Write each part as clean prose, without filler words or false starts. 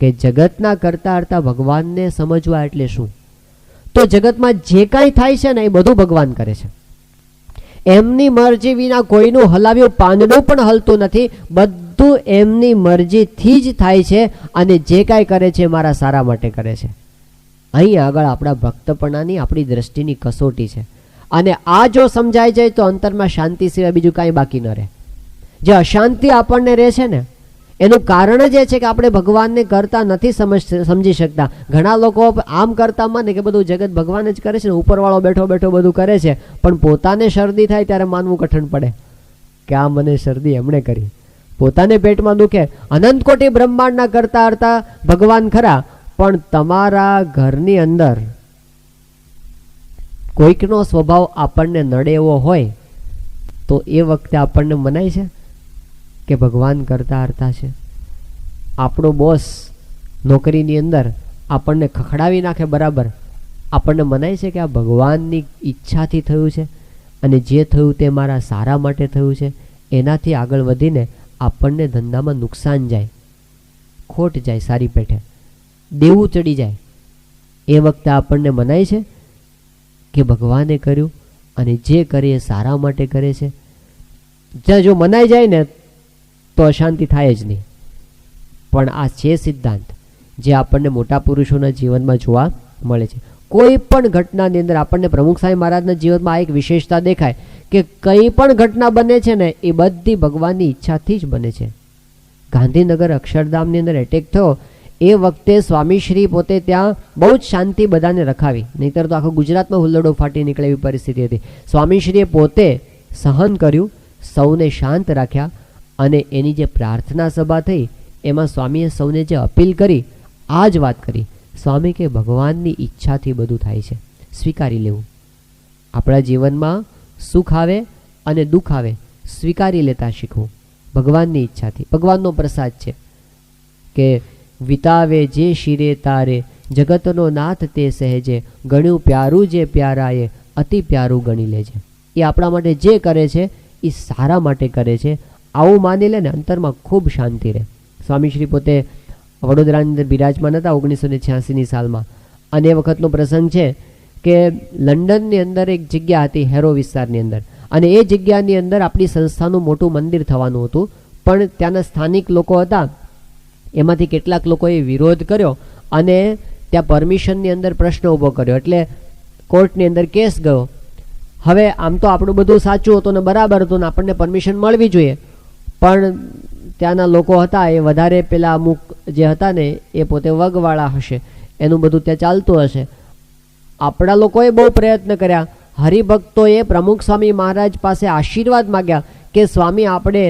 કે જગતના કરતા કરતા ભગવાનને સમજવા એટલે શું? તો જગતમાં જે કાંઈ થાય છે ને એ બધું ભગવાન કરે છે. એમની મરજી વિના કોઈનું હલાવ્યું પાંદડું પણ હલતું નથી. બધું એમની મરજીથી જ થાય છે અને જે કાંઈ કરે છે મારા સારા માટે કરે છે. અહીં આગળ આપણા ભક્તપણાની આપણી દ્રષ્ટિની કસોટી છે. અને આ જો સમજાઈ જાય તો અંતરમાં શાંતિ સિવાય બીજું કાંઈ બાકી ન રહે. જે અશાંતિ આપણને રહે છે ને એનું કારણ જ એ છે કે આપણે ભગવાનને કરતા નથી સમજી શકતા. ઘણા લોકો આમ કરતા માને કે બધું જગત ભગવાન જ કરે છે ને, ઉપરવાળો બેઠો બેઠો બધું કરે છે, પણ પોતાને શરદી થાય ત્યારે માનવું કઠણ પડે કે આ મને શરદી એમણે કરી. પોતાને પેટમાં દુખે. અનંત કોટી બ્રહ્માંડના કરતા કરતા ભગવાન ખરા, પણ તમારા ઘરની અંદર કોઈકનો સ્વભાવ આપણને નડે એવો હોય તો એ વખતે આપણને મનાય છે કે ભગવાન કરતા હરતા છે. આપણો બોસ નોકરીની અંદર આપણને ખખડાવી નાખે બરાબર, આપણને મનાય છે કે આ ભગવાનની ઈચ્છાથી થયું છે અને જે થયું તે મારા સારા માટે થયું છે. એનાથી આગળ વધીને આપણને ધંધામાં નુકસાન જાય, ખોટ જાય, સારી પેઠે દેવું ચડી જાય, એ વખતે આપણને મનાય છે કે ભગવાને કર્યું અને જે કરે એ સારા માટે કરે છે. જ્યાં જો મનાઈ જાય ને તો અશાંતિ થાય જ નહીં. પણ આ છે સિદ્ધાંત જે આપણને મોટા પુરુષોના જીવનમાં જોવા મળે છે. કોઈ પણ ઘટનાની અંદર આપણને પ્રમુખ સ્વામી મહારાજના જીવનમાં આ એક વિશેષતા દેખાય કે કંઈ પણ ઘટના બને છે ને એ બધી ભગવાનની ઈચ્છાથી જ બને છે. ગાંધીનગર અક્ષરધામની અંદર એટેક થયો એ વખતે સ્વામીશ્રી પોતે ત્યાં બહુ જ શાંતિ બધાને રખાવી, નહીંતર તો આખો ગુજરાતમાં હુલ્લડો ફાટી નીકળે એવી પરિસ્થિતિ હતી. સ્વામીશ્રીએ પોતે સહન કર્યું, સૌને શાંત રાખ્યા અને એની જે પ્રાર્થના સભા થઈ એમાં સ્વામીએ સૌને જે અપીલ કરી આ જ વાત કરી. સ્વામી કે ભગવાનની ઈચ્છાથી બધું થાય છે, સ્વીકારી લેવું. આપણા જીવનમાં સુખ આવે અને દુઃખ આવે સ્વીકારી લેતા શીખવું ભગવાનની ઈચ્છાથી. ભગવાનનો પ્રસાદ છે કે વિતાવે જે શિરે તારે જગતનો નાથ તે સહેજે ગણ્યું પ્યારું જે પ્યારાએ અતિ પ્યારું ગણી લેજે. એ આપણા માટે જે કરે છે એ સારા માટે કરે છે. આવું માની લે ને અંતરમાં ખૂબ શાંતિ રહે. સ્વામીશ્રી પોતે વડોદરાની અંદર બિરાજમાન હતા 1986ની સાલમાં, અને એ વખતનો પ્રસંગ છે કે લંડનની અંદર એક જગ્યા હતી હેરો વિસ્તારની અંદર, અને એ જગ્યાની અંદર આપણી સંસ્થાનું મોટું મંદિર થવાનું હતું. પણ ત્યાંના સ્થાનિક લોકો હતા, એમાંથી કેટલાક લોકોએ વિરોધ કર્યો અને ત્યાં પરમિશનની અંદર પ્રશ્ન ઊભો કર્યો, એટલે કોર્ટની અંદર કેસ ગયો. હવે આમ તો આપણું બધું સાચું હતું ને બરાબર હતું ને આપણને પરમિશન મળવી જોઈએ, પણ ત્યાંના લોકો હતા એ વધારે પેલા અમુક જે હતા ને એ પોતે વગવાળા હશે, એનું બધું ત્યાં ચાલતું હશે. આપણા લોકોએ બહુ પ્રયત્ન કર્યા. હરિભક્તોએ પ્રમુખ સ્વામી મહારાજ પાસે આશીર્વાદ માગ્યા કે સ્વામી આપણે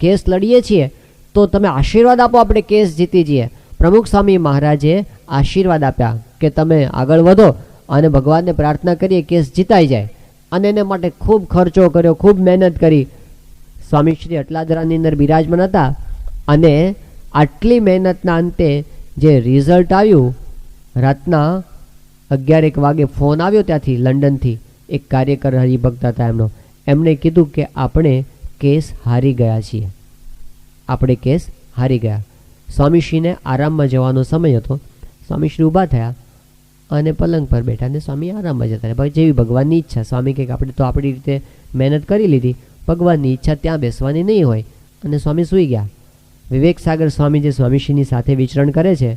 કેસ લડીએ છીએ તો તમે આશીર્વાદ આપો, આપણે કેસ જીતી જઈએ. પ્રમુખ સ્વામી મહારાજે આશીર્વાદ આપ્યા કે તમે આગળ વધો અને ભગવાનને પ્રાર્થના કરીએ કેસ જીતાઈ જાય. અને એને માટે ખૂબ ખર્ચો કર્યો, ખૂબ મહેનત કરી. સ્વામીશ્રી અટલાદરાની અંદર બિરાજમાન હતા અને આટલી મહેનતના અંતે જે રિઝલ્ટ આવ્યું, રાતના 11 વાગે ફોન આવ્યો ત્યાંથી લંડનથી, એક કાર્યકર હરિભક્ત હતા એમણે કીધું કે આપણે કેસ હારી ગયા છીએ, આપણે કેસ હારી ગયા. સ્વામીશ્રીને આરામમાં જવાનો સમય હતો. સ્વામીશ્રી ઊભા થયા અને પલંગ પર બેઠા ને સ્વામી આરામમાં જતા રહ્યા. જેવી ભગવાનની ઈચ્છા. સ્વામી કહે કે આપણે તો આપણી રીતે મહેનત કરી લીધી, ભગવાનની ઈચ્છા ત્યાં બેસવાની નહીં હોય, અને સ્વામી સૂઈ ગયા. વિવેક સાગર સ્વામી જે સ્વામીશ્રીની સાથે વિચરણ કરે છે,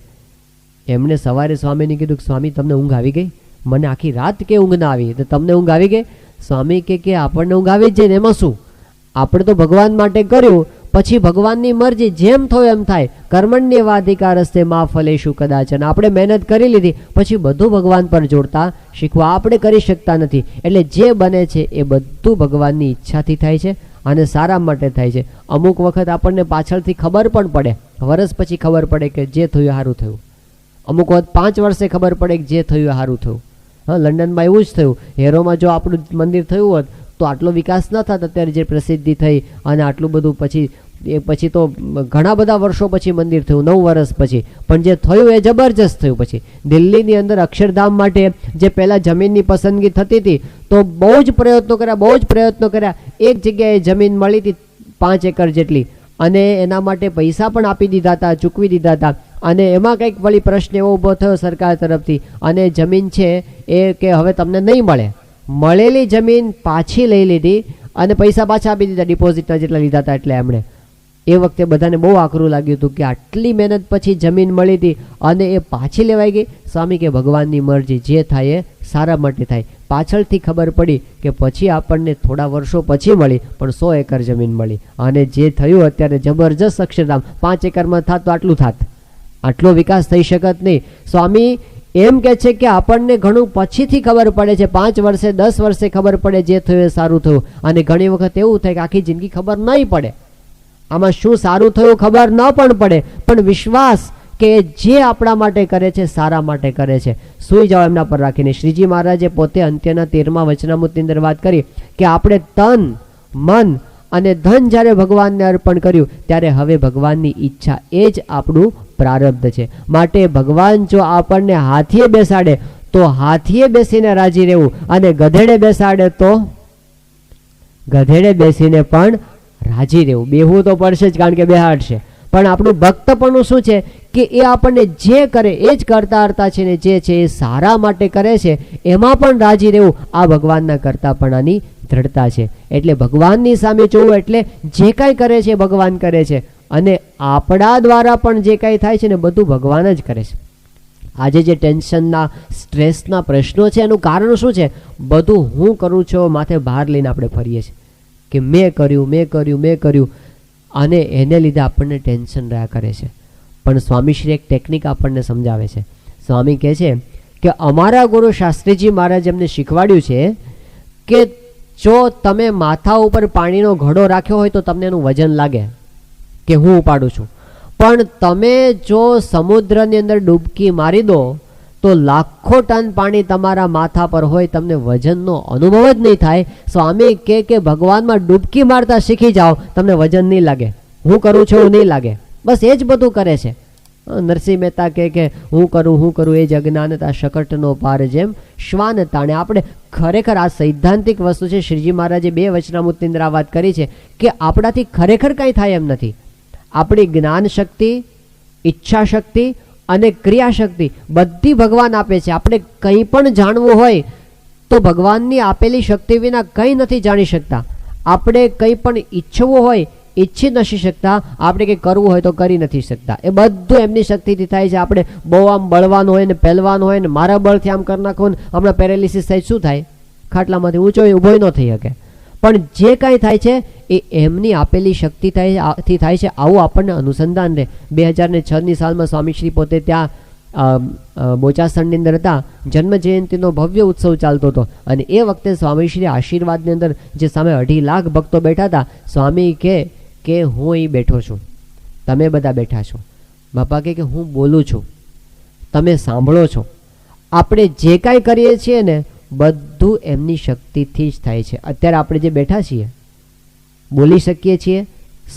એમણે સવારે સ્વામીને કીધું કે સ્વામી તમને ઊંઘ આવી ગઈ? મને આખી રાત કે ઊંઘ ના આવી, તો તમને ઊંઘ આવી ગઈ? સ્વામી કે આપણને ઊંઘ આવી જ જાય ને એમાં શું, આપણે તો ભગવાન માટે કર્યું, પછી ભગવાનની મરજી જેમ થયું એમ થાય. કર્મણ્ય વાધિકાર હસ્તે મા ફલેશું કદાચ. અને આપણે મહેનત કરી લીધી પછી બધું ભગવાન પર જોડતા શીખવા આપણે કરી શકતા નથી. એટલે જે બને છે એ બધું ભગવાનની ઈચ્છાથી થાય છે અને સારા માટે થાય છે. અમુક વખત આપણને પાછળથી ખબર પણ પડે, વર્ષ પછી ખબર પડે કે જે થયું સારું થયું. અમુક વખત 5 વર્ષે ખબર પડે કે જે થયું સારું થયું. હા, લંડનમાં એવું જ થયું. હેરોમાં જો આપણું મંદિર થયું હોત તો આટલો વિકાસ ન થાત અત્યારે જે પ્રસિદ્ધિ થઈ, અને આટલું બધું પછી તો ઘણા બધા વર્ષો પછી મંદિર થયું, 9 વર્ષ પછી. પણ જે થયું એ જબરજસ્ત થયું. પછી દિલ્હીની અંદર અક્ષરધામ માટે જે પહેલાં જમીનની પસંદગી થતી હતી તો બહુ જ પ્રયત્નો કર્યા. એક જગ્યાએ જમીન મળી હતી 5 એકર જેટલી, અને એના માટે પૈસા પણ આપી દીધા હતા, ચૂકવી દીધા હતા. અને એમાં કંઈક વળી પ્રશ્ન એવો ઊભો થયો સરકાર તરફથી, અને જમીન છે એ કે હવે તમને નહીં મળે. મળેલી જમીન પાછી લઈ લીધી અને પૈસા પાછા આપી દીધા, ડિપોઝિટના જેટલા લીધા હતા એટલે એમણે. એ વખતે બધાને બહુ આકરું લાગ્યું હતું કે આટલી મહેનત પછી જમીન મળી હતી અને એ પાછી લેવાઈ ગઈ. સ્વામી કે ભગવાનની મરજી, જે થાય એ સારા માટે થાય. પાછળથી ખબર પડી કે પછી આપણને થોડા વર્ષો પછી મળી, પણ 100 એકર જમીન મળી. અને જે થયું અત્યારે જબરજસ્ત અક્ષરધામ, 5 એકરમાં થાત તો આટલું થાત, આટલો વિકાસ થઈ શકત નહીં. સ્વામી એમ કે છે કે આપણને ઘણું પછીથી ખબર પડે છે, 5 વર્ષે 10 વર્ષે ખબર પડે જે થયું એ સારું થયું. અને ઘણી વખત એવું થાય કે આખી જિંદગી ખબર નહીં પડે, આમાં શું સારું થયું ખબર ન પણ પડે, પણ વિશ્વાસ કે જે આપણા માટે કરે છે સારા માટે કરે છે. સુઈ જાઓ એમના પર રાખીને. શ્રીજી મહારાજે પોતે અંત્યના 13મા વચનામૃતની અંદર વાત કરી કે આપણે તન મન અને ધન જ્યારે ભગવાનને અર્પણ કર્યું ત્યારે હવે ભગવાનની ઈચ્છા એ જ આપણું પ્રારબ્ધ છે. માટે ભગવાન જો આપણને હાથીએ બેસાડે તો હાથીએ બેસીને રાજી રહેવું, અને ગધેડે બેસાડે તો ગધેડે બેસીને પણ રાજી રહેવું. બેહવું તો પડશે જ, કારણ કે બેહાડશે. પણ આપણું ભક્તપણું શું છે કે એ આપણને જે કરે એ જ કરતા હરતા છે, ને જે છે એ સારા માટે કરે છે, એમાં પણ રાજી રહેવું. આ ભગવાનના કરતાપણાની દ્રઢતા છે. એટલે ભગવાનની સામે જોવું એટલે જે કાંઈ કરે છે ભગવાન કરે છે, અને આપણા દ્વારા પણ જે કાંઈ થાય છે ને બધું ભગવાન જ કરે છે. આજે જે ટેન્શનના સ્ટ્રેસના પ્રશ્નો છે એનું કારણ શું છે? બધું હું કરું છું માથે ભાર લઈને આપણે ફરીએ છીએ કે મેં કર્યું, અને એને લીધે આપણને ટેન્શન રહ્યા કરે છે. પણ સ્વામીશ્રી એક ટેકનિક આપણને સમજાવે છે. સ્વામી કહે છે કે અમારા ગુરુ શાસ્ત્રીજી મહારાજ એમને શીખવાડ્યું છે કે જો તમે માથા ઉપર પાણીનો ઘડો રાખ્યો હોય તો તમને એનું વજન લાગે કે હું ઉપાડું છું, પણ તમે જો સમુદ્રની અંદર ડૂબકી મારી દો તો લાખો ટન પાણી તમારા માથા પર હોય, તમને વજનનો અનુભવ જ નહીં થાય. સ્વામી કે ભગવાનમાં ડૂબકી મારતા શીખી જાઓ, તમને વજન નહીં લાગે, હું કરું છું એવું નહીં લાગે. બસ એ જ બધું કરે છે. નરસિંહ મહેતા કે હું કરું એ જ અજ્ઞાનતા શકટનો પાર જેમ શ્વાન તાણે. આપણે ખરેખર આ સૈદ્ધાંતિક વસ્તુ છે. શ્રીજી મહારાજે 2 વચનામૃતની અંદર આ વાત કરી છે કે આપણાથી ખરેખર કંઈ થાય એમ નથી. આપણી જ્ઞાન શક્તિ, ઈચ્છા શક્તિ અને ક્રિયાશક્તિ બધી ભગવાન આપે છે. આપણે કંઈ પણ જાણવું હોય તો ભગવાનની આપેલી શક્તિ વિના કંઈ નથી જાણી શકતા. આપણે કંઈ પણ ઈચ્છવું હોય ઈચ્છી નથી શકતા, આપણે કંઈ કરવું હોય તો કરી નથી શકતા. એ બધું એમની શક્તિથી થાય છે. આપણે બહુ આમ બળવાનું હોય ને પહેલવાનું હોય ને મારા બળથી આમ કરી નાખો ને હમણાં પેરેલિસિસ થાય, શું થાય? ખાટલામાંથી ઊંચો ઊભો ન થઈ શકે. પણ જે કાંઈ થાય છે એ એમની આપેલી શક્તિથી થાય છે. આવું આપણને અનુસંધાન રહે. 2006ની સાલમાં સ્વામીશ્રી પોતે ત્યાં બોચાસણની અંદર હતા. જન્મ જયંતિનો ભવ્ય ઉત્સવ ચાલતો હતો, અને એ વખતે સ્વામીશ્રી આશીર્વાદની અંદર જે સામે 2.5 લાખ ભક્તો બેઠા હતા, સ્વામી કે હું અહીં બેઠો છું, તમે બધા બેઠા છો. બાપા કે હું બોલું છું, તમે સાંભળો છો. આપણે જે કાંઈ કરીએ છીએ ને બધું એમની શક્તિથી જ થાય છે. અત્યારે આપણે જે બેઠા છીએ, બોલી શકીએ છીએ,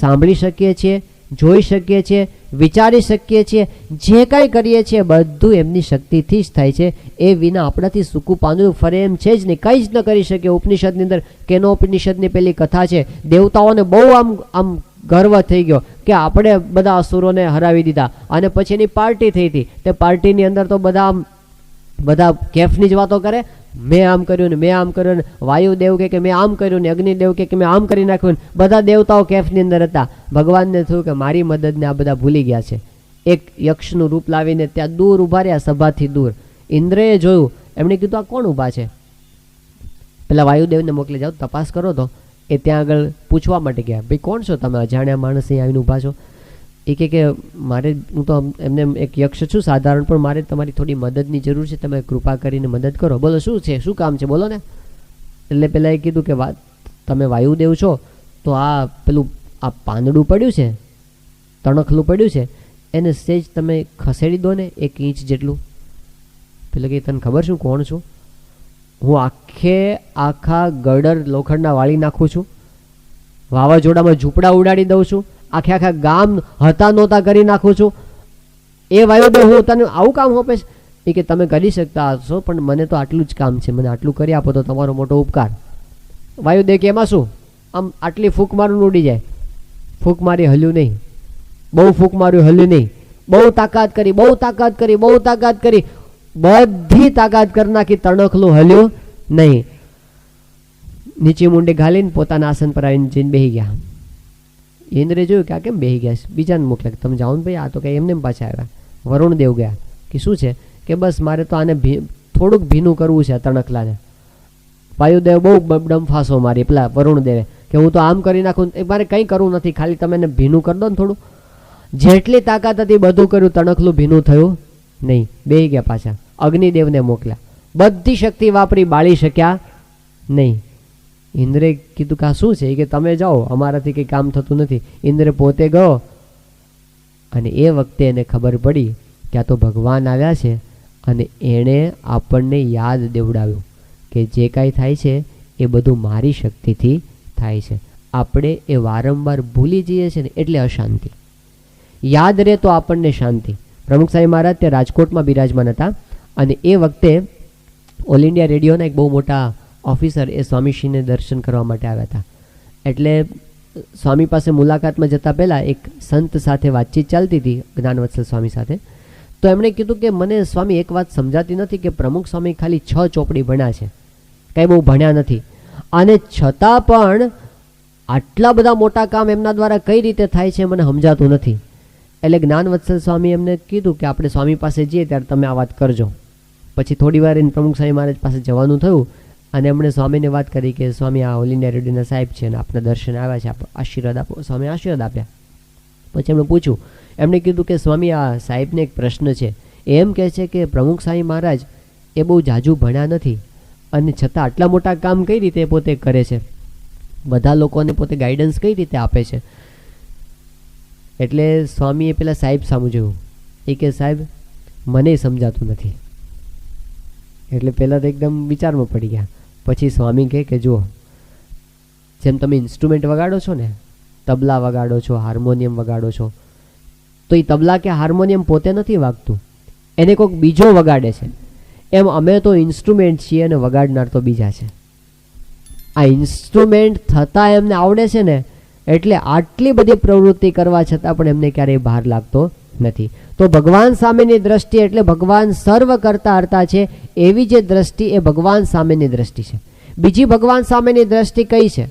સાંભળી શકીએ છીએ, જોઈ શકીએ છીએ, વિચારી શકીએ છીએ, જે કાંઈ કરીએ છીએ બધું એમની શક્તિથી જ થાય છે. એ વિના આપણાથી સૂકું પાંદડું ફરે એમ છે જ નહીં, કંઈ જ ન કરી શકીએ. ઉપનિષદની અંદર કેનોપનિષદની પેલી કથા છે, દેવતાઓને બહુ આમ ગર્વ થઈ ગયો કે આપણે બધા અસુરોને હરાવી દીધા, અને પછી એની પાર્ટી થઈ હતી. તે પાર્ટીની અંદર તો બધા કેફની જ વાતો કરે, મેં આમ કર્યું ને મેં આમ કર્યું ને વાયુદેવ કે મેં આમ કર્યું ને અગ્નિદેવ કે મેં આમ કરી નાખ્યું ને બધા દેવતાઓ કેફની અંદર હતા. ભગવાનને થયું કે મારી મદદને આ બધા ભૂલી ગયા છે. એક યક્ષનું રૂપ લાવીને ત્યાં દૂર ઊભા રહ્યા, સભાથી દૂર. ઇન્દ્રએ જોયું, એમણે કીધું આ કોણ ઊભા છે? પેલા વાયુદેવને મોકલી જાઓ, તપાસ કરો. તો એ ત્યાં આગળ પૂછવા માટે ગયા, ભાઈ કોણ છો તમે? અજાણ્યા માણસ અહીં આવીને ઊભા છો. એ કે મારે, હું તો એમને એક યક્ષ છું સાધારણ, પણ મારે તમારી થોડી મદદની જરૂર છે, તમે કૃપા કરીને મદદ કરો. બોલો શું છે, શું કામ છે, બોલો ને. એટલે પેલા એ કીધું કે તમે વાયુદેવ છો તો આ પેલું આ પાંદડું પડ્યું છે, તણખલું પડ્યું છે, એને સેજ તમે ખસેડી દો ને 1 ઇંચ જેટલું. પેલા કે તને ખબર શું કોણ છું? હું આખા ગડર લોખંડના વાળી નાખું છું, વાવાઝોડામાં ઝૂંપડા ઉડાડી દઉં છું, આખા ગામ હતા નહોતા કરી નાખું છું. એ વાયુદેવ હું તને આવું કામ હોપે છે? એ કે તમે કરી શકતા હશો, પણ મને તો આટલું જ કામ છે, મને આટલું કરી આપો તો તમારો મોટો ઉપકાર. વાયુદેવ કે એમાં શું, આમ આટલી ફૂંક મારું ઉડી જાય. ફૂંક મારી હલ્યું નહીં, બહુ ફૂંક માર્યું હલ્યું નહીં, બહુ તાકાત કરી, બહુ તાકાત કરી, બહુ તાકાત કરી, બધી તાકાત કરી નાખી, તણખલું હલ્યું નહીં. નીચે મુંડે ઘાલીને પોતાના આસન પર આવીને જઈને બેસી ગયા. ઇન્દ્રે જોયું કે આ કેમ બેસી ગયા છે, બીજાને મોકલ્યા કે તમે જાઓ ને ભાઈ, આ તો કઈ એમને પાછા આવ્યા. વરુણદેવ ગયા કે શું છે, કે બસ મારે તો આને થોડુંક ભીનું કરવું છે તણખલાને. વાયુદેવ બહુ ડંફાસો મારી પેલા વરુણદેવે કે હું તો આમ કરી નાખું, મારે કંઈ કરવું નથી, ખાલી તમે એને ભીનું કરી દો ને થોડું. જેટલી તાકાત હતી બધું કર્યું, તણખલું ભીનું થયું નહીં, બેસી ગયા પાછા. અગ્નિદેવને મોકલ્યા, બધી શક્તિ વાપરી, બાળી શક્યા નહીં. ઇન્દ્રે કીધું કે આ શું છે, કે તમે જાઓ, અમારાથી કંઈ કામ થતું નથી. ઇન્દ્ર પોતે ગયો અને એ વખતે એને ખબર પડી કે આ તો ભગવાન આવ્યા છે અને એણે આપણને યાદ દેવડાવ્યું કે જે કાંઈ થાય છે એ બધું મારી શક્તિથી થાય છે. આપણે એ વારંવાર ભૂલી જઈએ છીએ ને એટલે અશાંતિ. યાદ રહે તો આપણને શાંતિ. પ્રમુખ સાહેબ મહારાજ તે રાજકોટમાં બિરાજમાન હતા અને એ વખતે ઓલ ઇન્ડિયા રેડિયોના એક બહુ મોટા ઓફિસર એ સ્વામીશ્રીને દર્શન કરવા માટે આવ્યા હતા. એટલે સ્વામી પાસે મુલાકાતમાં જતા પહેલાં એક સંત સાથે વાતચીત ચાલતી હતી, જ્ઞાનવત્સલ સ્વામી સાથે. તો એમણે કીધું કે મને સ્વામી એક વાત સમજાતી નથી કે પ્રમુખ સ્વામી ખાલી 6 ચોપડી ભણ્યા છે, કંઈ બહુ ભણ્યા નથી, અને છતાં પણ આટલા બધા મોટા કામ એમના દ્વારા કઈ રીતે થાય છે મને સમજાતું નથી. એટલે જ્ઞાનવત્સલ સ્વામી એમને કીધું કે આપણે સ્વામી પાસે જઈએ ત્યારે તમે આ વાત કરજો. પછી થોડી વાર એને પ્રમુખ સ્વામી મહારાજ પાસે જવાનું થયું અને એમણે સ્વામીને વાત કરી કે સ્વામી આ ઓલ ઇન્ડિયા રેડિયોના સાહેબ છે અને આપના દર્શન આવ્યા છે, આપ આશીર્વાદ આપો. સ્વામી આશીર્વાદ આપ્યા. પછી એમણે પૂછ્યું, એમણે કીધું કે સ્વામી આ સાહેબને એક પ્રશ્ન છે, એમ કહે છે કે પ્રમુખ સ્વામી મહારાજ એ બહુ જાજુ ભણ્યા નથી અને છતાં આટલા મોટા કામ કઈ રીતે પોતે કરે છે, બધા લોકોને પોતે ગાઈડન્સ કઈ રીતે આપે છે. એટલે સ્વામીએ પેલા સાહેબ સામું જોયું, એ કે સાહેબ મને સમજાતું નથી. એટલે પહેલાં તો એકદમ વિચારમાં પડી ગયા. પછી સ્વામી કહે કે જુઓ, જેમ તમે ઇન્સ્ટ્રુમેન્ટ વગાડો છો ને, તબલા વગાડો છો, હાર્મોનિયમ વગાડો છો, તો એ તબલા કે હાર્મોનિયમ પોતે નથી વાગતું, એને કોઈક બીજો વગાડે છે. એમ અમે તો ઇન્સ્ટ્રુમેન્ટ છીએ અને વગાડનાર તો બીજા છે. આ ઇન્સ્ટ્રુમેન્ટ થતાં એમને આવડે છે ને, એટલે આટલી બધી પ્રવૃત્તિ કરવા છતાં પણ એમને ક્યારેય બહાર લાગતો નથી. તો ભગવાન સામેની દ્રષ્ટિ એટલે ભગવાન સર્વ કરતા હરતા છે, એવી જે દ્રષ્ટિ એ ભગવાન સામેની દ્રષ્ટિ છે. બીજી ભગવાન સામેની દ્રષ્ટિ કઈ છે?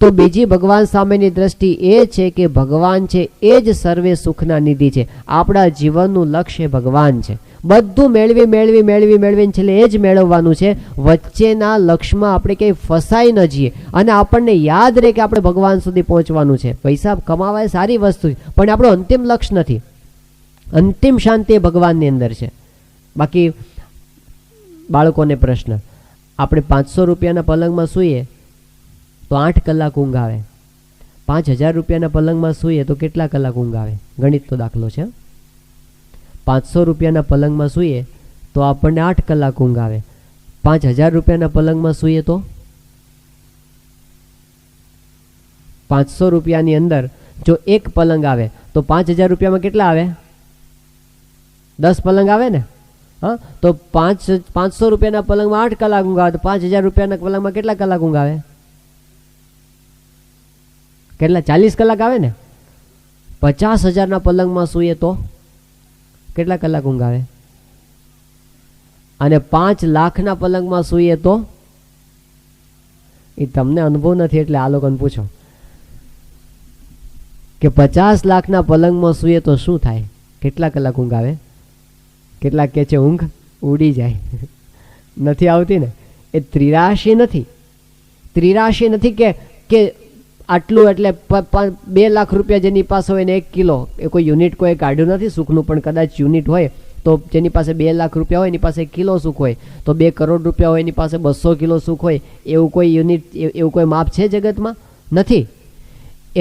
તો બીજી ભગવાન સામેની દ્રષ્ટિ એ છે કે ભગવાન છે એ જ સર્વે સુખના નિધિ છે. આપણા જીવનનું લક્ષ્ય ભગવાન છે. બધું મેળવીને છેલ્લે એ જ મેળવવાનું છે. વચ્ચેના લક્ષ્યમાં આપણે ક્યાંય ફસાઈ ન જઈએ અને આપણને યાદ રહે કે આપણે ભગવાન સુધી પહોંચવાનું છે. પૈસા કમાવા એ સારી વસ્તુ છે, પણ આપણું અંતિમ લક્ષ્ય નથી. અંતિમ શાંતિ એ ભગવાનની અંદર છે. બાકી બાળકોને પ્રશ્ન, આપણે 500 રૂપિયાના પલંગમાં સૂઈએ તો 8 કલાક ઊંઘ આવે, 5000 રૂપિયાના પલંગમાં સૂઈએ તો કેટલા કલાક ઊંઘ આવે? ગણિતનો દાખલો છે. 500 રૂપિયાના પલંગમાં સૂઈએ તો આપણને 8 કલાક ઊંઘ આવે. 5000 રૂપિયાના પલંગમાં સૂઈએ તો 500 રૂપિયાની અંદર જો એક પલંગ આવે તો 5000 રૂપિયામાં કેટલા આવે? 10 પલંગ આવે ને. હા, તો 500 રૂપિયાના પલંગમાં 8 કલાક ઊંઘ આવે તો 5000 રૂપિયાના પલંગમાં કેટલા કલાક ઊંઘ આવે? કેટલા? 40 કલાક આવે ને. 50,000ના પલંગમાં સૂઈએ તો કેટલા કલાક ઊંઘ આવે? અને 5 લાખના પલંગમાં સૂઈએ તો? એ તમને અનુભવ નથી એટલે આ લોકોને પૂછો કે 50 લાખના પલંગમાં સૂઈએ તો શું થાય? કેટલા કલાક ઊંઘ આવે? કેટલાક કે છે ઊંઘ ઉડી જાય. નથી આવતી ને. એ ત્રિરાશી નથી. ત્રિરાશી નથી કે આટલું એટલે 2 લાખ રૂપિયા જેની પાસે હોય ને 1 કિલો, એ કોઈ યુનિટ કોઈ કાઢ્યું નથી સુખનું, પણ કદાચ યુનિટ હોય તો જેની પાસે 2 લાખ રૂપિયા હોય એની પાસે 1 કિલો સુખ હોય, તો 2 કરોડ રૂપિયા હોય એની પાસે 200 કિલો સુખ હોય. એવું કોઈ યુનિટ, એવું કોઈ માપ છે જગતમાં? નથી.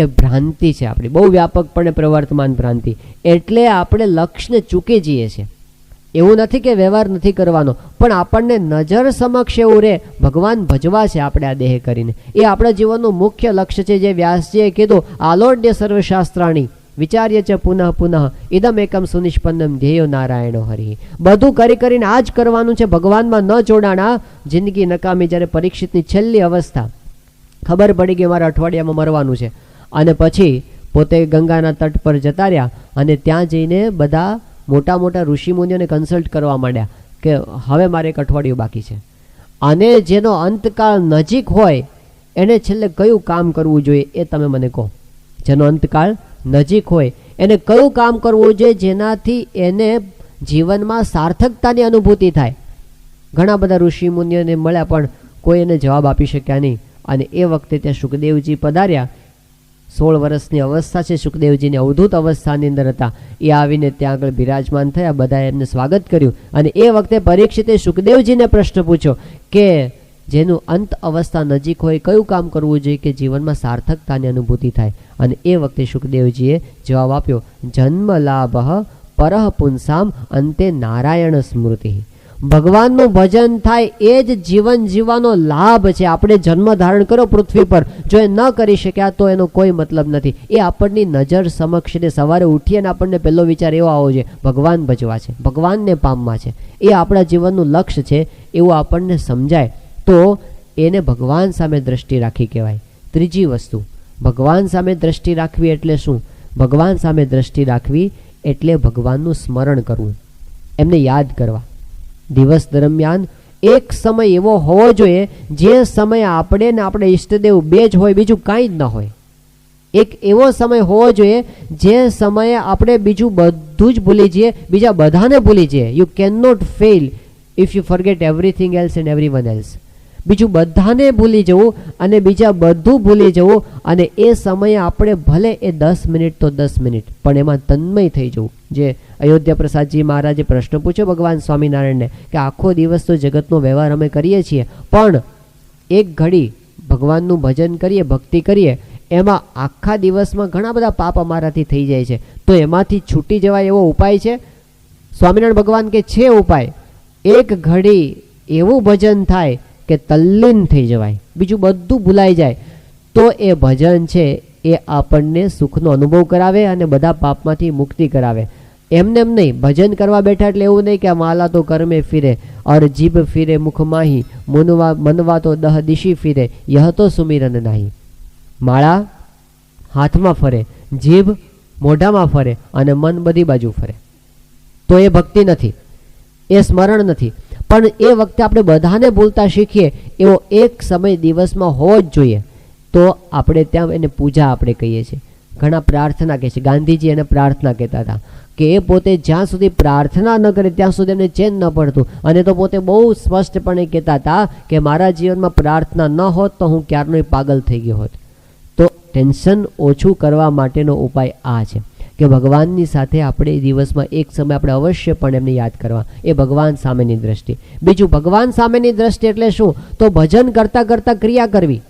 એ ભ્રાંતિ છે આપણી, બહુ વ્યાપકપણે પ્રવર્તમાન ભ્રાંતિ. એટલે આપણે લક્ષ્યને ચૂકી જઈએ છીએ. એવું નથી કે વ્યવહાર નથી કરવાનો, પણ આપણને નજર સમક્ષ એવું રહે ભગવાન ભજવા છે આપણે આ દેહ કરીને. એ આપણા જીવનનું મુખ્ય લક્ષ્ય છે. જે વ્યાસજીએ કીધું, આલોડ્ય સર્વશાસ્ત્રાણી વિચાર્ય છે પુનઃ પુનઃ ઇદમ એકમ સુનિષ્પન્નમ ધ્યેયો નારાયણો હરિ. બધું કરીને આ જ કરવાનું છે. ભગવાનમાં ન જોડાણા, જિંદગી નકામી. જ્યારે પરીક્ષિતની છેલ્લી અવસ્થા ખબર પડી કે મારે અઠવાડિયામાં મરવાનું છે અને પછી પોતે ગંગાના તટ પર જતા રહ્યા અને ત્યાં જઈને બધા મોટા મોટા ઋષિમુનિઓને કન્સલ્ટ કરવા માંડ્યા કે હવે મારે એક અઠવાડિયું બાકી છે, અને જેનો અંતકાળ નજીક હોય એને છેલ્લે કયું કામ કરવું જોઈએ એ તમે મને કહો. જેનો અંતકાળ નજીક હોય એને કયું કામ કરવું જોઈએ જેનાથી એને જીવનમાં સાર્થકતાની અનુભૂતિ થાય. ઘણા બધા ઋષિ મુનિઓને મળ્યા પણ કોઈ એને જવાબ આપી શક્યા નહીં. અને એ વખતે ત્યાં સુખદેવજી પધાર્યા. 16 વર્ષની અવસ્થા છે સુખદેવજીની, અવધૂત અવસ્થાની અંદર હતા. એ આવીને ત્યાં આગળ બિરાજમાન થયા. બધાએ એમને સ્વાગત કર્યું. અને એ વખતે પરીક્ષિતે સુખદેવજીને પ્રશ્ન પૂછ્યો કે જેનું અંત અવસ્થા નજીક હોય કયું કામ કરવું જોઈએ કે જીવનમાં સાર્થકતાની અનુભૂતિ થાય. અને એ વખતે સુખદેવજીએ જવાબ આપ્યો, જન્મ લાભ પરઃ પુંસામ અંતે નારાયણ સ્મૃતિ. ભગવાનનું ભજન થાય એ જ જીવન જીવવાનો લાભ છે. આપણે જન્મ ધારણ કર્યો પૃથ્વી પર, જો એ ન કરી શક્યા તો એનો કોઈ મતલબ નથી. એ આપણની નજર સમક્ષ ને સવારે ઉઠીએ ને આપણને પહેલો વિચાર એવો આવો છે, ભગવાન ભજવા છે, ભગવાનને પામવા છે, એ આપણા જીવનનું લક્ષ્ય છે એવું આપણને સમજાય તો એને ભગવાન સામે દ્રષ્ટિ રાખી કહેવાય. ત્રીજી વસ્તુ, ભગવાન સામે દ્રષ્ટિ રાખવી એટલે શું? ભગવાન સામે દ્રષ્ટિ રાખવી એટલે ભગવાનનું સ્મરણ કરવું, એમને યાદ કરવા. દિવસ દરમિયાન એક સમય એવો હોવો જોઈએ જે સમયે આપણે ને આપણે ઈષ્ટદેવ બે જ હોય, બીજું કાંઈ જ ન હોય. એક એવો સમય હોવો જોઈએ જે સમયે આપણે બીજું બધું જ ભૂલી જઈએ, બીજા બધાને ભૂલી જઈએ. You can not fail if you forget everything else and everyone else. બીજું બધાને ભૂલી જવું અને બીજા બધું ભૂલી જવું, અને એ સમયે આપણે ભલે એ 10 મિનિટ તો 10 મિનિટ પણ એમાં તન્મય થઈ જવું. જે અયોધ્યા પ્રસાદજી મહારાજે પ્રશ્ન પૂછ્યો ભગવાન સ્વામિનારાયણને કે આખો દિવસ તો જગતનો વ્યવહાર અમે કરીએ છીએ, પણ એક ઘડી ભગવાનનું ભજન કરીએ, ભક્તિ કરીએ, એમાં આખા દિવસમાં ઘણા બધા પાપ અમારાથી થઈ જાય છે, તો એમાંથી છૂટી જવાય એવો ઉપાય છે? સ્વામિનારાયણ ભગવાન કે છે ઉપાય. એક ઘડી એવું ભજન થાય કે તલ્લીન થઈ જવાય, બીજું બધું ભૂલાઈ જાય, તો એ ભજન છે એ આપણને સુખનો અનુભવ કરાવે અને બધા પાપમાંથી મુક્તિ કરાવે. એમને એમ નહીં, ભજન કરવા બેઠા એટલે એવું નહીં કે માલા તો કર્મે ફિરે ઓર જીભ ફિરે મુખ માહી, મનવા તો દહ દિશી ફિરે યહ તો સુમિરન નહીં. માળા હાથમાં ફરે, જીભ મોઢામાં ફરે અને મન બધી બાજુ ફરે, તો એ ભક્તિ નથી, એ સ્મરણ નથી. પણ એ વખતે આપણે બધાને ભૂલતા શીખીએ એવો એક સમય દિવસમાં હોવો જ જોઈએ. તો આપણે ત્યાં એને પૂજા આપણે કહીએ છીએ. ઘણા પ્રાર્થના કહે છે. ગાંધીજી એને પ્રાર્થના કહેતા હતા કે એ પોતે જ્યાં સુધી પ્રાર્થના ન કરે ત્યાં સુધી એમને ચેન ન પડતું. અને તો પોતે બહુ સ્પષ્ટપણે કહેતા હતા કે મારા જીવનમાં પ્રાર્થના ન હોત તો હું ક્યારનો પાગલ થઈ ગયો હોત. તો ટેન્શન ઓછું કરવા માટેનો ઉપાય આ છે કે ભગવાનની સાથે આપણે દિવસમાં એક સમય આપણે અવશ્ય પણ એમને યાદ કરવા. એ ભગવાન સામેની દ્રષ્ટિ. બીજું, ભગવાન સામેની દ્રષ્ટિ એટલે શું? તો ભજન કરતાં કરતાં ક્રિયા કરવી.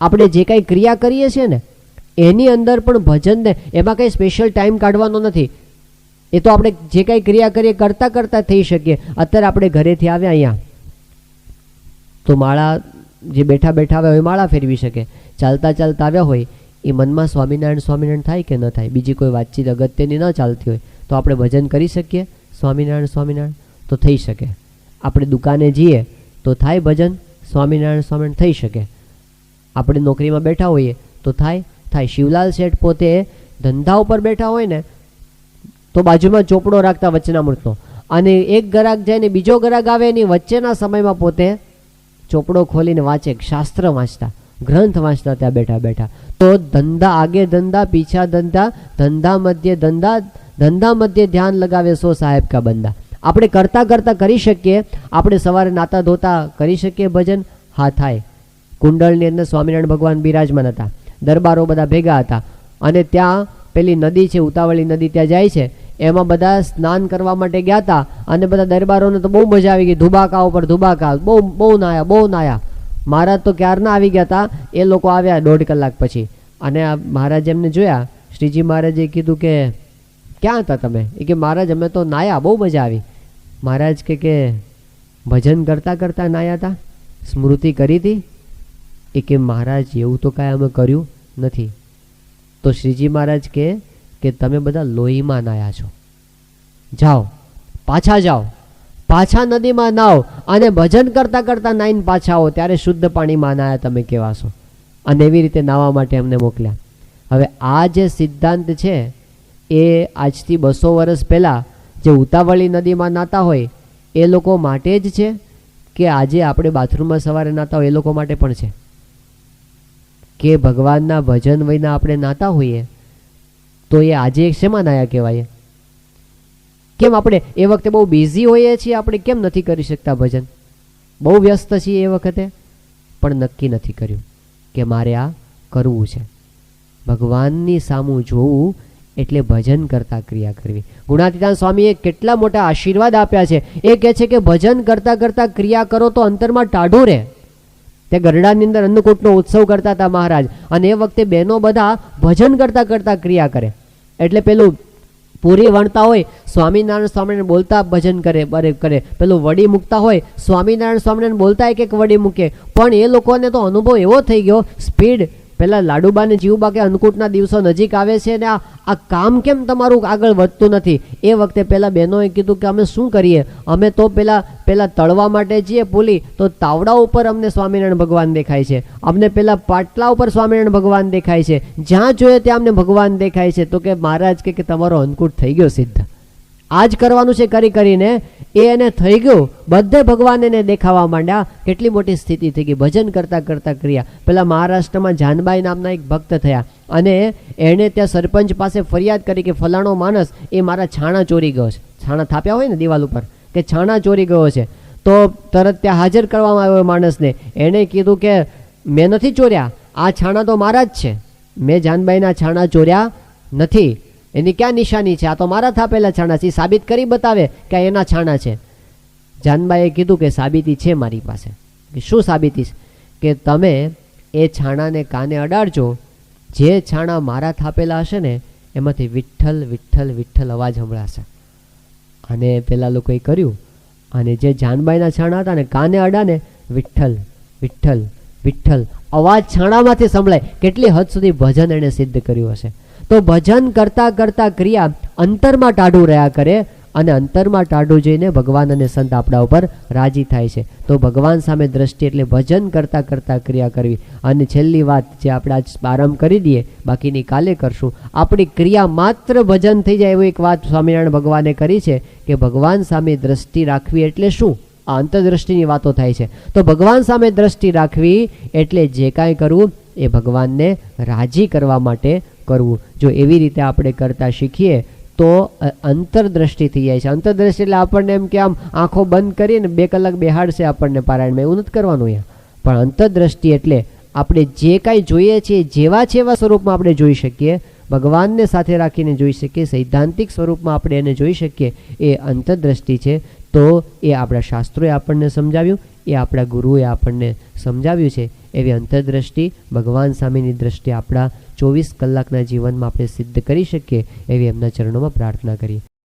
આપણે જે કાંઈ ક્રિયા કરીએ છીએ ને એની અંદર પણ ભજનને, એમાં કંઈ સ્પેશિયલ ટાઈમ કાઢવાનો નથી. એ તો આપણે જે કાંઈ ક્રિયા કરીએ કરતાં કરતાં થઈ શકીએ. અત્યારે આપણે ઘરેથી આવ્યા અહીંયા તો માળા, જે બેઠા બેઠા આવ્યા હોય માળા ફેરવી શકે. ચાલતા ચાલતા આવ્યા હોય એ મનમાં સ્વામિનારાયણ સ્વામિનારાયણ થાય કે ન થાય, બીજી કોઈ વાતચીત અગત્યની ન ચાલતી હોય તો આપણે ભજન કરી શકીએ સ્વામિનારાયણ સ્વામિનારાયણ, તો થઈ શકે. આપણે દુકાને જઈએ તો થાય ભજન સ્વામિનારાયણ સ્વામિનારાયણ થઈ શકે. આપણે નોકરીમાં બેઠા હોઈએ તો થાય. શિવલાલ શેઠ પોતે ધંધા ઉપર બેઠા હોય ને તો બાજુમાં ચોપડો રાખતા વચનામૃતનો, અને એક ગ્રાહક જાય ને બીજો ગ્રાહક આવે એની વચ્ચેના સમયમાં પોતે ચોપડો ખોલીને વાંચે, શાસ્ત્ર વાંચતા, ગ્રંથ વાંચતા ત્યાં બેઠા બેઠા. તો ધંધા આગે ધંધા પીછા ધંધા, ધંધા મધ્ય ધંધા, ધંધા મધ્ય ધ્યાન લગાવે સો સાહેબ કા બંદા. આપણે કરતા કરતા કરી શકીએ. આપણે સવારે નાતા ધોતા કરી શકીએ ભજન. હા, થાય. કુંડળની અંદર સ્વામિનારાયણ ભગવાન બિરાજમાન હતા, દરબારો બધા ભેગા હતા, અને ત્યાં પેલી નદી છે, ઉતાવળી નદી, ત્યાં જાય છે. એમાં બધા સ્નાન કરવા માટે ગયા હતા, અને બધા દરબારોને તો બહુ મજા આવી ગઈ. ધુબાકા ઉપર ધુબાકા, બહુ નાયા. મહારાજ તો ક્યારના આવી ગયા હતા. એ લોકો આવ્યા 1.5 કલાક પછી, અને મહારાજ એમને જોયા. શ્રીજી મહારાજે કીધું કે ક્યાં હતા તમે? એ કે મહારાજ અમે તો નાયા, બહુ મજા આવી. મહારાજ કે ભજન કરતા કરતા નાયા હતા, સ્મૃતિ કરી હતી? એ કે મહારાજ એવું તો કાંઈ અમે કર્યું નથી. તો શ્રીજી મહારાજ કે તમે બધા લોહીમાં નાયા છો, જાઓ પાછા જાઓ, પાછા નદીમાં નાવ, અને ભજન કરતા કરતા નાઈને પાછા આવો, ત્યારે શુદ્ધ પાણીમાં નાયા તમે કહેવાશો. અને એવી રીતે નાવા માટે અમને મોકલ્યા. હવે આ જે સિદ્ધાંત છે એ આજથી 200 વર્ષ પહેલાં જે ઉતાવળી નદીમાં નાતા હોય એ લોકો માટે જ છે કે આજે આપણે બાથરૂમમાં સવારે નાતા હોય એ લોકો માટે પણ છે? કે ભગવાનના ભજન વિના આપણે નાતા હોઈએ તો એ આજે શેમાં નાયા કહેવાય? કેમ આપણે એ વખતે બહુ બિઝી હોઈએ છીએ, આપણે કેમ નથી કરી શકતા ભજન? બહુ વ્યસ્ત છીએ એ વખતે, પણ નક્કી નથી કર્યું કે મારે આ કરવું છે. ભગવાનની સામું જોવું એટલે ભજન કરતા ક્રિયા કરવી. ગુણાતીતાન સ્વામીએ કેટલા મોટા આશીર્વાદ આપ્યા છે. એ કહે છે કે ભજન કરતા કરતા ક્રિયા કરો તો અંતરમાં ટાઢું રહે. તે ગરડાની અંદર અન્નકૂટનો ઉત્સવ કરતા હતા મહારાજ, અને એ વખતે બહેનો બધા ભજન કરતા કરતા ક્રિયા કરે. એટલે પેલું પૂરી વણતા હોય સ્વામિનારાયણ બોલતા ભજન કરે, પેલું વડી મૂકતા હોય સ્વામિનારાયણ બોલતા એક વડી મૂકે. પણ એ લોકોને તો અનુભવ એવો થઈ ગયો, સ્પીડ પેલા લાડુબા ને જીવબા કે અન્નકૂટના દિવસો નજીક આવે છે ને આ કામ કેમ તમારું આગળ વધતું નથી? એ વખતે પેલા બહેનોએ કીધું કે અમે શું કરીએ, અમે તો પેલા તળવા માટે જઈએ પુલી તો તાવડા ઉપર અમને સ્વામિનારાયણ ભગવાન દેખાય છે, અમને પેલા પાટલા ઉપર સ્વામિનારાયણ ભગવાન દેખાય છે, જ્યાં જોઈએ ત્યાં અમને ભગવાન દેખાય છે. તો કે મહારાજ કે તમારો અન્નકૂટ થઈ ગયો સિદ્ધ, આ જ કરવાનું છે કરીને એને થઈ ગયું. બધે ભગવાન એને દેખાવા માંડ્યા. કેટલી મોટી સ્થિતિ થઈ ગઈ ભજન કરતા કરતા ક્રિયા. પેલા મહારાષ્ટ્રમાં જાનબાઈ નામના એક ભક્ત થયા અને એણે ત્યાં સરપંચ પાસે ફરિયાદ કરી કે ફલાણો માણસ એ મારા છાણા ચોરી ગયો છે. છાણા થાપ્યા હોય ને દિવાલ ઉપર, કે છાણા ચોરી ગયો છે. તો તરત ત્યાં હાજર કરવામાં આવ્યો માણસને. એણે કીધું કે મેં નથી ચોર્યા, આ છાણા તો મારા જ છે, મેં જાનબાઈના છાણા ચોર્યા નથી. એની ક્યાં નિશાની છે? આ તો મારા થાપેલા છાણા છે, સાબિત કરી બતાવે કે એના છાણા છે. જાનબાઈએ કીધું કે સાબિતી છે મારી પાસે. કે શું સાબિતી? કે તમે એ છાણાને કાને અડાડજો, જે છાણા મારા થાપેલા હશે ને એમાંથી વિઠ્ઠલ વિઠ્ઠલ વિઠ્ઠલ અવાજ સંભળાશે. અને પેલા લોકોએ કર્યું, અને જે જાનબાઈના છાણા હતા ને કાને અડાને વિઠ્ઠલ વિઠ્ઠલ વિઠ્ઠલ અવાજ છાણામાંથી સંભળાય. કેટલી હદ સુધી ભજન એણે સિદ્ધ કર્યું હશે. તો ભજન કરતા કરતા ક્રિયા અંતરમાં ટાઢું રહ્યા કરે, અને અંતરમાં ટાઢું જોઈને ભગવાન અને સંત આપણા ઉપર રાજી થાય છે. તો ભગવાન સામે દ્રષ્ટિ એટલે ભજન કરતા કરતા ક્રિયા કરવી. અને છેલ્લી વાત જે આપણે આજ આરંભ કરી દઈએ, બાકીની કાલે કરશું. આપણી ક્રિયા માત્ર ભજન થઈ જાય એવી એક વાત સ્વામિનારાયણ ભગવાને કરી છે કે ભગવાન સામે દ્રષ્ટિ રાખવી એટલે શું? આ અંતરદ્રષ્ટિની વાતો થાય છે. તો ભગવાન સામે દ્રષ્ટિ રાખવી એટલે જે કાંઈ કરવું એ ભગવાનને રાજી કરવા માટે કરવું. જો એવી રીતે આપણે કરતા શીખીએ તો અંતરદ્રષ્ટિ થઈ જાય છે. અંતરદ્રષ્ટિ એટલે આપણને એમ કે આમ આંખો બંધ કરીને 2 કલાક બેહાડશે આપણને પારાયણમાં, એવું નથી કરવાનું અહીંયા. પણ અંતરદ્રષ્ટિ એટલે આપણે જે કાંઈ જોઈએ છીએ જેવા છે એવા સ્વરૂપમાં આપણે જોઈ શકીએ, ભગવાનને સાથે રાખીને જોઈ શકીએ, સૈદ્ધાંતિક સ્વરૂપમાં આપણે એને જોઈ શકીએ, એ અંતરદ્રષ્ટિ છે. તો એ આપણા શાસ્ત્રોએ આપણને સમજાવ્યું, એ આપણા ગુરુએ આપણને સમજાવ્યું છે. એવી અંતરદ્રષ્ટિ, ભગવાન સામેની દ્રષ્ટિ આપણા 24 કલાકના જીવનમાં આપણે સિદ્ધ કરી શકીએ એવી એમના ચરણોમાં પ્રાર્થના કરીએ.